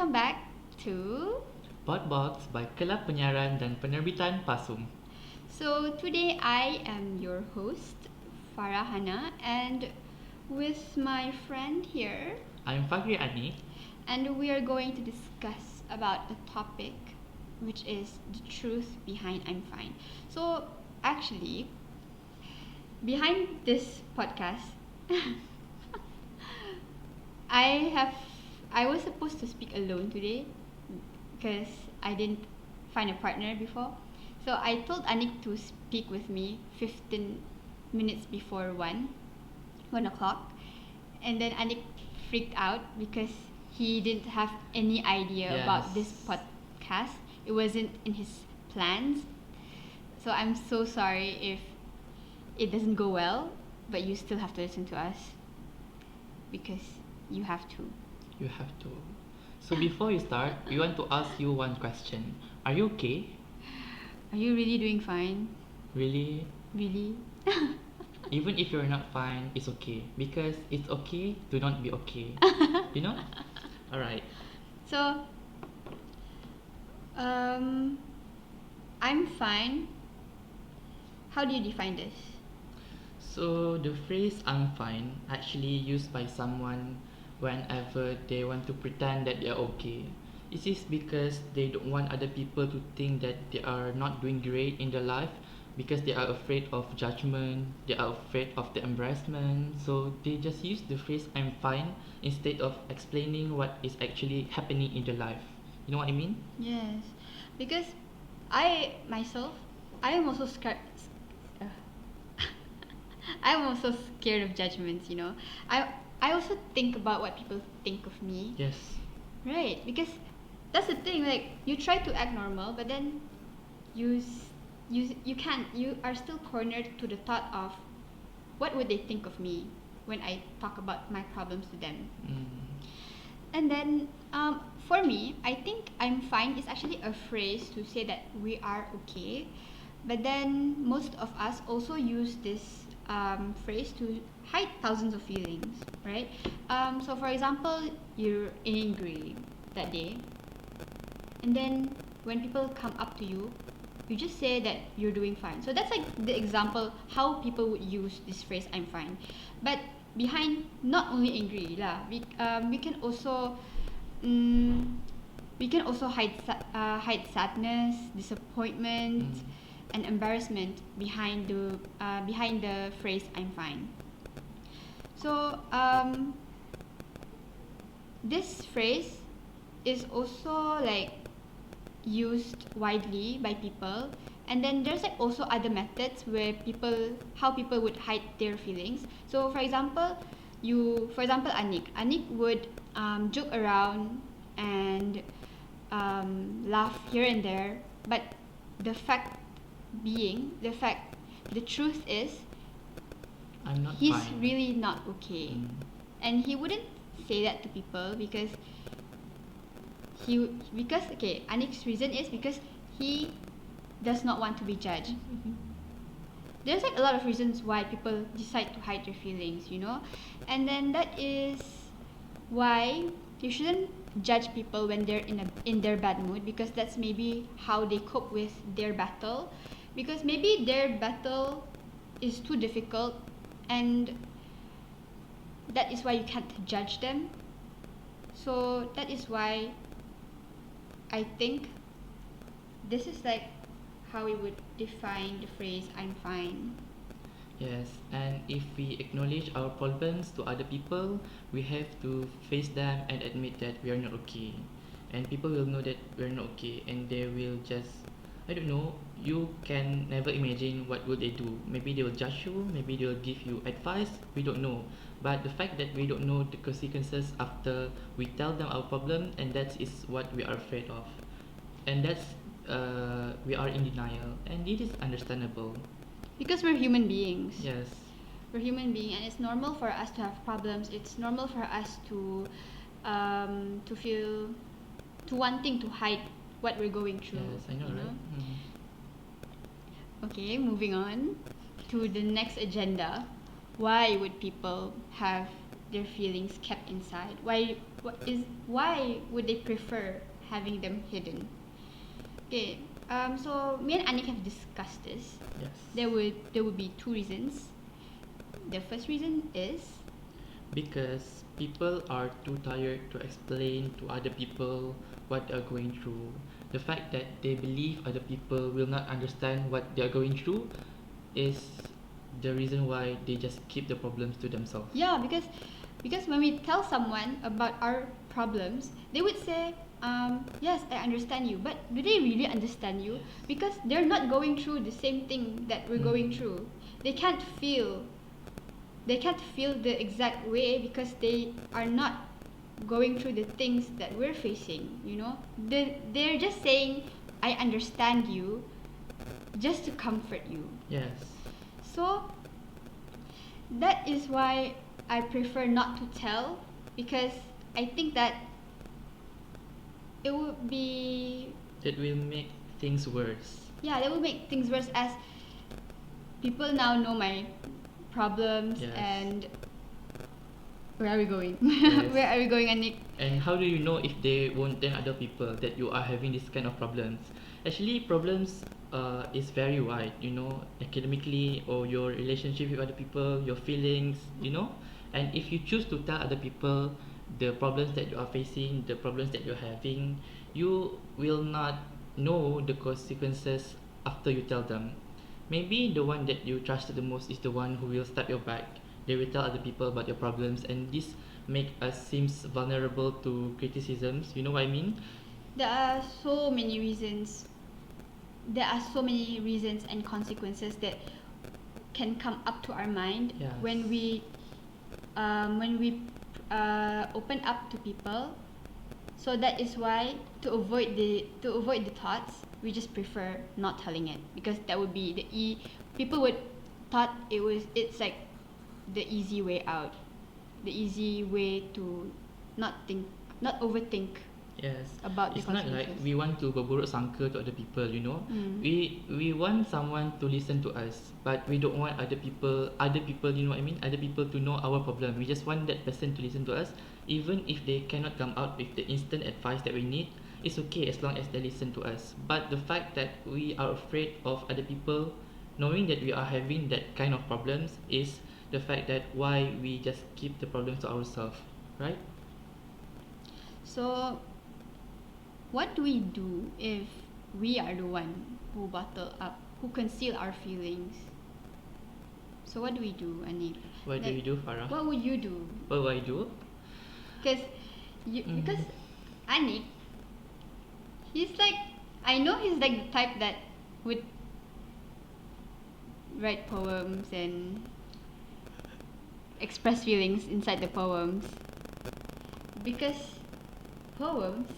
welcome back to... Podbox by Kelab Penyiaran dan Penerbitan PASUM. So today I am your host, Farah Hanna, and with my friend here, I'm Fakhri Aniq. and we are going to discuss about a topic which is the truth behind I'm fine. So actually, behind this podcast, I was supposed to speak alone today because I didn't find a partner before. So I told Anik to speak with me 15 minutes before 1 o'clock. And then Anik freaked out because he didn't have any idea about this podcast. It wasn't in his plans. So I'm so sorry if it doesn't go well, but you still have to listen to us because you have to. You have to. So before we start, we want to ask you one question. Are you okay? Are you really doing fine? Really? Really? Even if you're not fine, it's okay. Because it's okay to not be okay. You know? Alright. So, I'm fine. How do you define this? So the phrase I'm fine actually used by someone whenever they want to pretend that they're okay. It is because they don't want other people to think that they are not doing great in their life because they are afraid of judgment, they are afraid of the embarrassment. So they just use the phrase I'm fine instead of explaining what is actually happening in their life. You know what I mean? Yes, because I myself, I am also scared. I'm also scared of judgments. I also think about what people think of me. Yes. Right, because that's the thing. Like you try to act normal, but then you can't. You are still cornered to the thought of what would they think of me when I talk about my problems to them. And then for me, I think I'm fine is actually a phrase to say that we are okay. But then most of us also use this phrase to hide thousands of feelings, right? So for example, you're angry that day, and then when people come up to you, you just say that you're doing fine. So that's like the example how people would use this phrase I'm fine. But behind not only angry lah, we can also hide sadness, disappointment, and embarrassment behind the phrase I'm fine. So this phrase is also like used widely by people, and then there's like also other methods where how people would hide their feelings. So for example, Anik would joke around and laugh here and there, but the fact the truth is I'm not he's fine. really not okay. And he wouldn't say that to people because Anik's reason is because he does not want to be judged. There's like a lot of reasons why people decide to hide their feelings, and then that is why you shouldn't judge people when they're in their bad mood, because that's maybe how they cope with their battle, because maybe their battle is too difficult, and that is why you can't judge them. So that is why I think this is like how we would define the phrase I'm fine. Yes, and if we acknowledge our problems to other people, we have to face them and admit that we are not okay. And people will know that we're not okay, and they will just, I don't know, you can never imagine what will they do. Maybe they will judge you, maybe they will give you advice, we don't know. But the fact that we don't know the consequences after we tell them our problem, and that is what we are afraid of. And that's, we are in denial, and it is understandable. Because we're human beings. Yes. We're human beings, and it's normal for us to have problems. It's normal for us to feel, to wanting to hide what we're going through. Yes, I know, right? Okay, moving on to the next agenda. Why would people have their feelings kept inside? Why why would they prefer having them hidden? Okay, so me and Anik have discussed this. Yes. There would be two reasons. The first reason is Because people are too tired to explain to other people what they are going through. The fact that they believe other people will not understand what they are going through is the reason why they just keep the problems to themselves. yeah, because when we tell someone about our problems, they would say, yes, I understand you, but do they really understand you? Because they're not going through the same thing that we're going through. They can't feel the exact way because they are not going through the things that we're facing, they're just saying I understand you just to comfort you. Yes. So that is why I prefer not to tell, because I think that it would be It will make things worse. that will make things worse, as people now know my problems. Yes. And where are we going? Yes. Where are we going, Anik? And how do you know if they won't tell other people that you are having this kind of problems? Actually, problems is very wide, academically or your relationship with other people, your feelings, And if you choose to tell other people the problems that you are facing, the problems that you're having, you will not know the consequences after you tell them. Maybe the one that you trusted the most is the one who will stab your back. They will tell other people about your problems, and this make us seems vulnerable to criticisms. You know what I mean? There are so many reasons. There are so many reasons and consequences that can come up to our mind. Yes. when we open up to people. So that is why, to avoid the thoughts, we just prefer not telling it, because that would be people would thought it's like the easy way out, the easy way to not overthink. Yes. About the It's not like consequences. we want to berburuk sangka to other people, We want someone to listen to us, but we don't want other people, you know what I mean? Other people to know our problem. We just want that person to listen to us, even if they cannot come out with the instant advice that we need. It's okay as long as they listen to us. But the fact that we are afraid of other people knowing that we are having that kind of problems is the fact that why we just keep the problems to ourselves, right? So what do we do if we are the one who bottle up, who conceal our feelings? So what do we do, Anik? What do you do, Farah? What would you do? What do I do? Because Anik, I know he's like the type that would write poems and express feelings inside the poems, because poems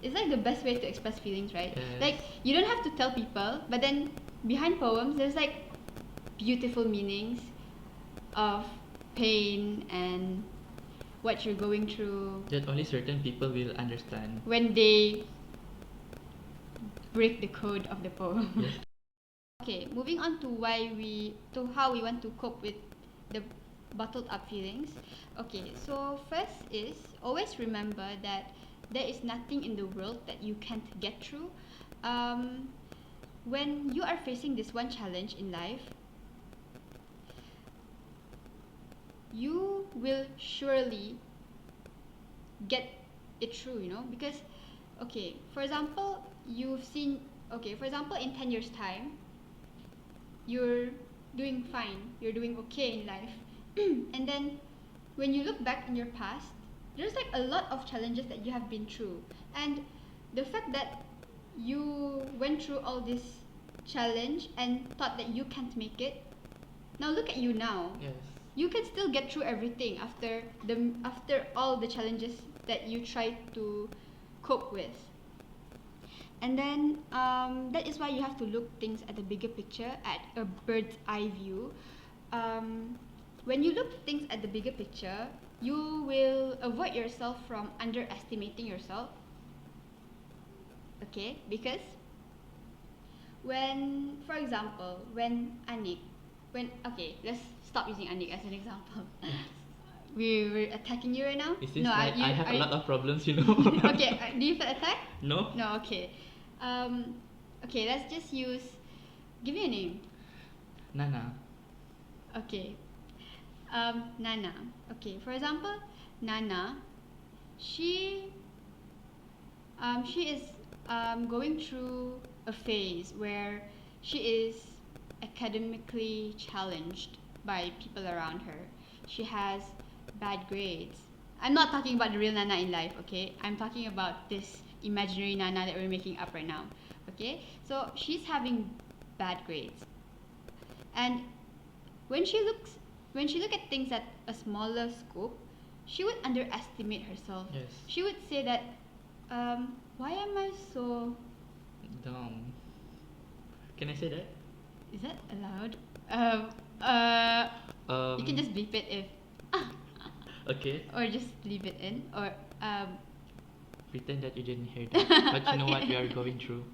is like the best way to express feelings, right? Yes. Like, you don't have to tell people, but then behind poems there's like beautiful meanings of pain and what you're going through, That only certain people will understand. when they break the code of the poem. Yes. Okay, moving on to how we want to cope with the bottled up feelings. Okay, so first is always remember that there is nothing in the world that you can't get through. When you are facing this one challenge in life, you will surely get it through, because for example, in 10 years time, you're doing fine, you're doing okay in life. And then when you look back in your past, there's like a lot of challenges that you have been through, and the fact that you went through all this challenge and thought that you can't make it, now look at you now. Yes. You can still get through everything after all the challenges that you tried to cope with. And then that is why you have to look things at the bigger picture, at a bird's eye view. When you look things at the bigger picture, you will avoid yourself from underestimating yourself. Okay, because for example, let's stop using Anik as an example. we're attacking you right now? It seems No, like I have a lot of problems, Okay, do you feel attacked? No? No, okay. Okay, let's just use. Give me a name. Nana. Okay. Nana. Okay, for example, Nana, she she is going through a phase where she is academically challenged by people around her. She has bad grades. I'm not talking about the real Nana in life, okay? I'm talking about this imaginary Nana that we're making up right now, okay? So she's having bad grades, and when she look at things at a smaller scope, she would underestimate herself. Yes. She would say that, why am I so? Dumb. Can I say that? Is that allowed? You can just bleep it if, Okay. or just leave it in, or Pretend that you didn't hear that. But you know what we are going through.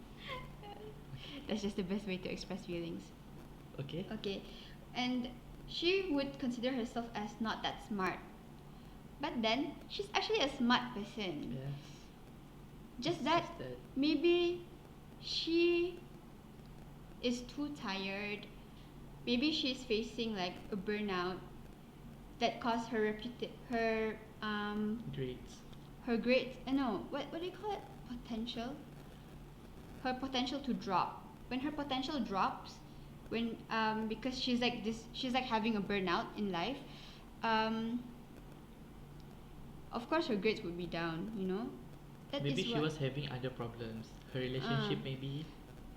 That's just the best way to express feelings. Okay. Okay, and she would consider herself as not that smart, but then she's actually a smart person. Yes. Just It's that just that. maybe she is too tired. Maybe she's facing like a burnout that caused Grades. her grades. No, what do you call it? Potential. Her potential to drop. When her potential drops, when because she's like having a burnout in life. Of course her grades would be down. That Maybe is she what, was having other problems. Her relationship, maybe.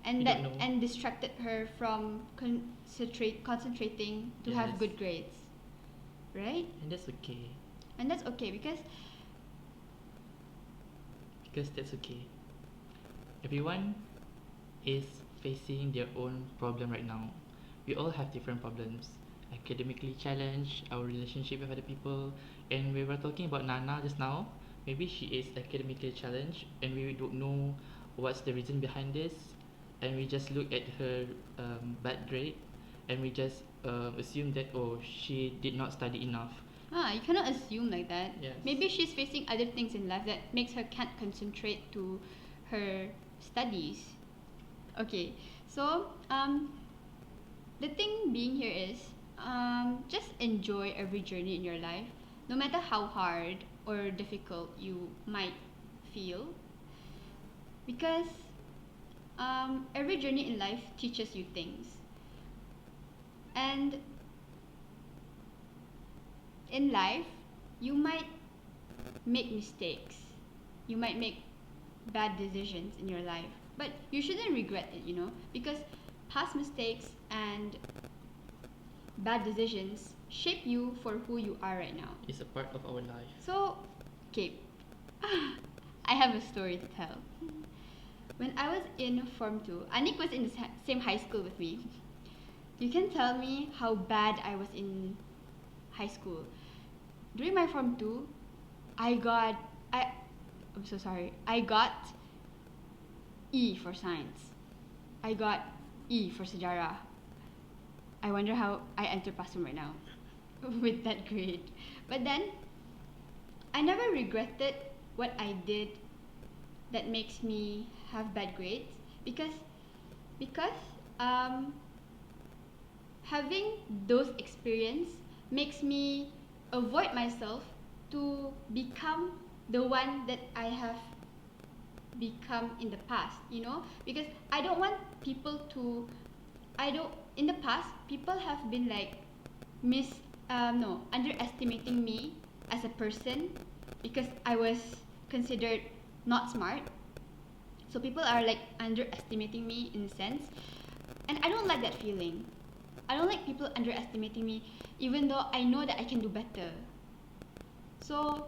and We that don't know. and distracted her from concentrating to have Yes. good grades, right? And that's okay. And that's okay because Because that's okay. Everyone is facing their own problem right now. We all have different problems. Academically challenged, our relationship with other people, and we were talking about Nana just now. Maybe she is academically challenged, and we don't know what's the reason behind this, and we just look at her bad grade, and we just assume that she did not study enough. you cannot assume like that. Yes. Maybe she's facing other things in life that makes her can't concentrate to her studies. Okay, so the thing being here is just enjoy every journey in your life, no matter how hard or difficult you might feel, because every journey in life teaches you things, and in life you might make mistakes, you might make bad decisions in your life, but you shouldn't regret it, because past mistakes and bad decisions shape you for who you are right now. It's a part of our life. So, okay, I have a story to tell. When I was in Form 2, Aniq was in the same high school with me. You can tell me how bad I was in high school. During my Form 2, I'm so sorry. I got E for science. I got E for sejarah. I wonder how I enter PASUM right now with that grade. But then, I never regretted what I did that makes me have bad grades, because having those experience makes me avoid myself to become the one that I have become in the past, because I don't want people to in the past people have been like underestimating me as a person because I was considered not smart. So people are like underestimating me in a sense, and I don't like that feeling. I don't like people underestimating me even though I know that I can do better. So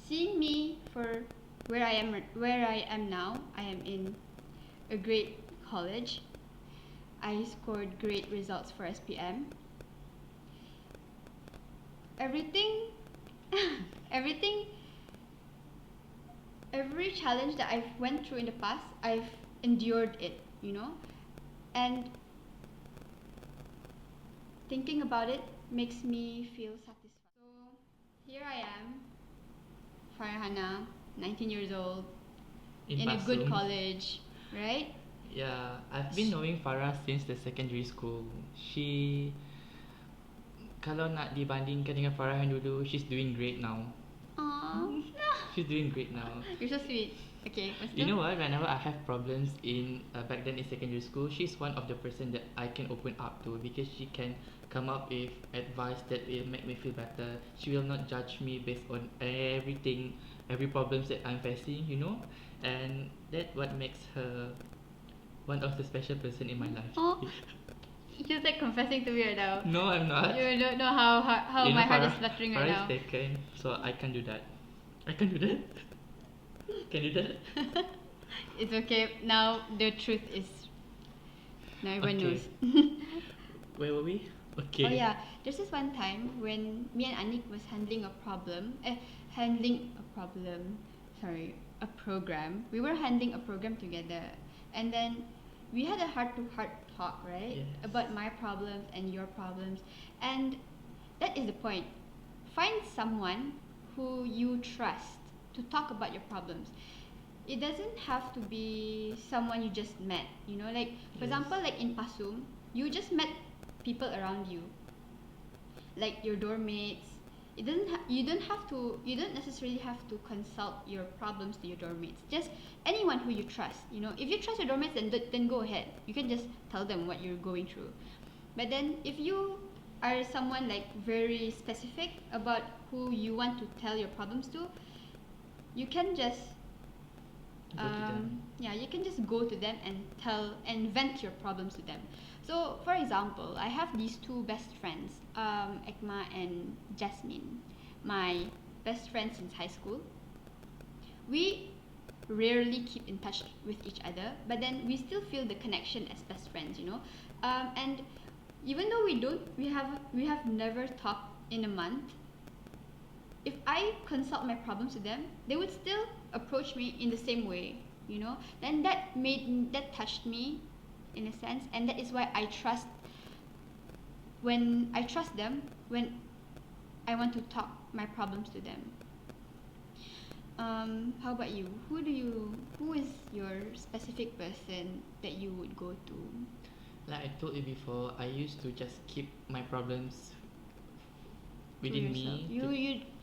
seeing me for where I am now, I am in a great college. I scored great results for SPM. Everything every challenge that I've went through in the past, I've endured it. And thinking about it makes me feel satisfied. So here I am, Farah Hanna, 19 years old, in a good Pasum. college, right? Yeah, I've been knowing Farah since the secondary school. She, kalau nak dibandingkan dengan Farah yang dulu, she's doing great now. Aww. She's doing great now. You're so sweet. Okay, what's You know what? Whenever I have problems in back then in secondary school, she's one of the person that I can open up to because she can come up with advice that will make me feel better. She will not judge me based on everything, every problems that I'm facing. You know, and that what makes her one of the special person in my life. Oh, you're like confessing to me right now. No, I'm not. You don't know how You my know, heart is fluttering right Farah now. is taken, so I can't do that. I can't do that. Can you do that? It's okay. Now the truth is, now everyone Okay. knows. Where were we? Okay. Oh yeah, there's this one time when me and Anik was handling a problem. Sorry, a program. We were handling a program together, and then we had a heart-to-heart talk, right? Yes. About my problems and your problems, and that is the point. Find someone who you trust to talk about your problems. It doesn't have to be someone you just met, you know, like for Yes. example, like in Pasum, you just met people around you, like your dorm mates. You don't necessarily have to consult your problems to your dorm mates. Just anyone who you trust, you know. If you trust your dorm mates, then go ahead. You can just tell them what you're going through. But then if you are someone like very specific about who you want to tell your problems to, you can just Go to them. yeah, you can just go to them and tell and vent your problems to them. So, for example, I have these two best friends, Ekma and Jasmine, my best friends since high school. We rarely keep in touch with each other, but then we still feel the connection as best friends, you know. And even though we have never talked in a month, if I consult my problems to them, they would still approach me in the same way, you know. Then that touched me in a sense, and that is why I trust them when I want to talk my problems to them. How about you? Who is your specific person that you would go to? Like I told you before, I used to just keep my problems To within yourself. me.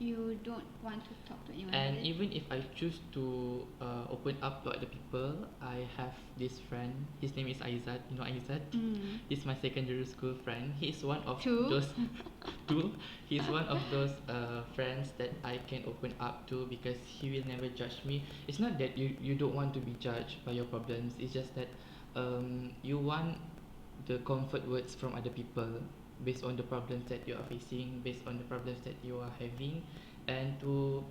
You don't want to talk to anyone And about it? even if I choose to open up to other people, I have this friend. His name is Aizat. You know Aizat? He's my secondary school friend. He's one of Two? those two. He's one of those friends that I can open up to because he will never judge me. It's not that you don't want to be judged by your problems. It's just that you want the comfort words from other people based on the problems that you are facing, based on the problems that you are having, and to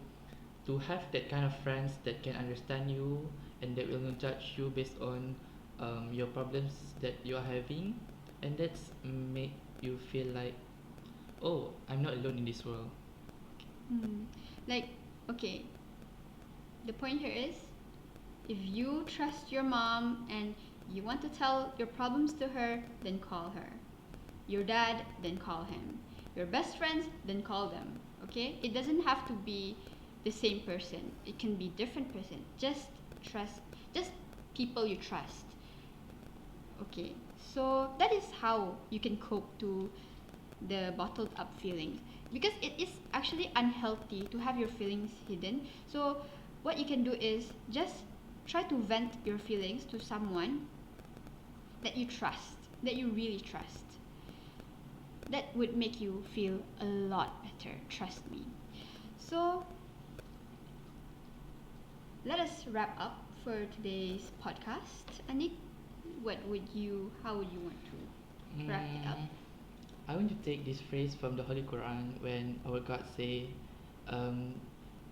have that kind of friends that can understand you and that will not judge you based on your problems that you are having, and that's make you feel like, oh, I'm not alone in this world. Like, okay, the point here is, if you trust your mom and you want to tell your problems to her, then call her. Your dad, then call him. Your best friends, then call them. Okay? It doesn't have to be the same person. It can be different person. Just people you trust. Okay. So that is how you can cope to the bottled up feelings, because it is actually unhealthy to have your feelings hidden. So what you can do is just try to vent your feelings to someone that you trust, that you really trust. That would make you feel a lot better, trust me. So let us wrap up for today's podcast. Anik, how would you want to wrap it up? I want to take this phrase from the Holy Quran when our God say,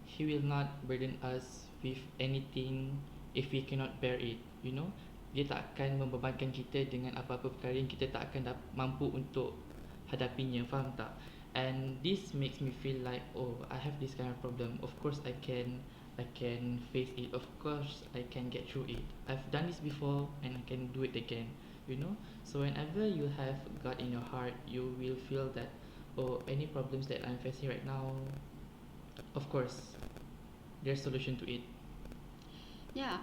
He will not burden us with anything if we cannot bear it. You know, Dia tak akan membebankan kita dengan apa-apa perkara yang kita tak akan mampu untuk hadapinya. Faham tak? And this makes me feel like, oh, I have this kind of problem. Of course I can face it. Of course I can get through it. I've done this before and I can do it again. You know, so whenever you have God in your heart, you will feel that, or any problems that I'm facing right now, of course, there's solution to it. Yeah,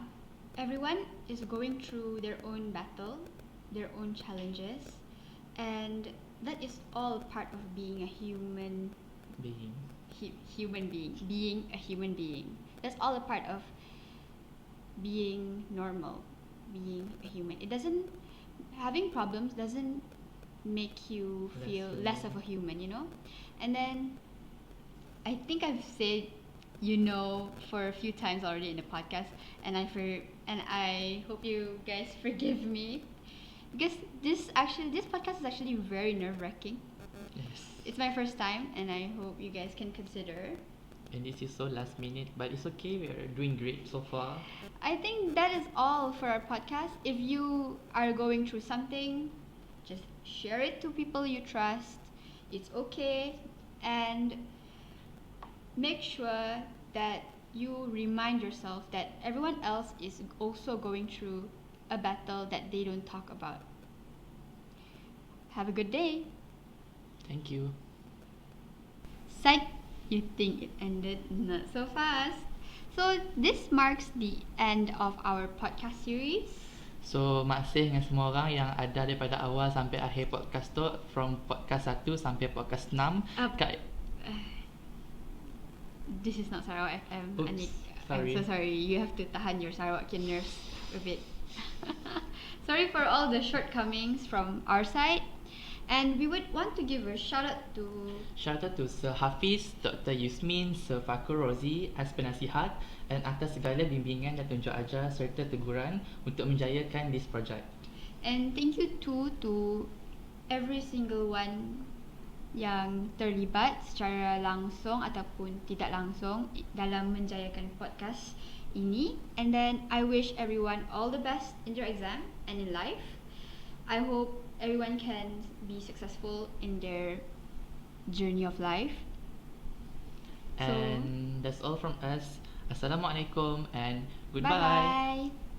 everyone is going through their own battle, their own challenges, and that is all part of being a Being. human being a human being. That's all a part of being normal, being a human. It doesn't having problems doesn't make you feel less of a human, you know? And then I think I've said for a few times already in the podcast, and I hope you guys forgive me because this podcast is actually very nerve-wracking. Yes. It's my first time, and I hope you guys can consider. And this is so last minute, but it's okay. We are doing great so far. I think that is all for our podcast. If you are going through something, just share it to people you trust. It's okay, and make sure that you remind yourself that everyone else is also going through a battle that they don't talk about. Have a good day. Thank you. Psych, you think it ended? Not so fast. So this marks the end of our podcast series. So, maksih dengan semua orang yang ada daripada awal sampai akhir podcast tu, from podcast 1 sampai podcast 6. This is not Sarawak FM. Oops, Anik. sorry. I'm so sorry. You have to tahan your Sarawakian nerves a bit. Sorry for all the shortcomings from our side. And we would want to give a shout out to Sir Hafiz, Dr. Yusmin, Sir Fakhri Rozi as penasihat dan atas segala bimbingan dan tunjuk ajar serta teguran untuk menjayakan this project. And thank you too to every single one yang terlibat secara langsung ataupun tidak langsung dalam menjayakan podcast ini. And then I wish everyone all the best in their exam and in life. I hope everyone can be successful in their journey of life. And that's all from us. Assalamualaikum and goodbye. Bye bye.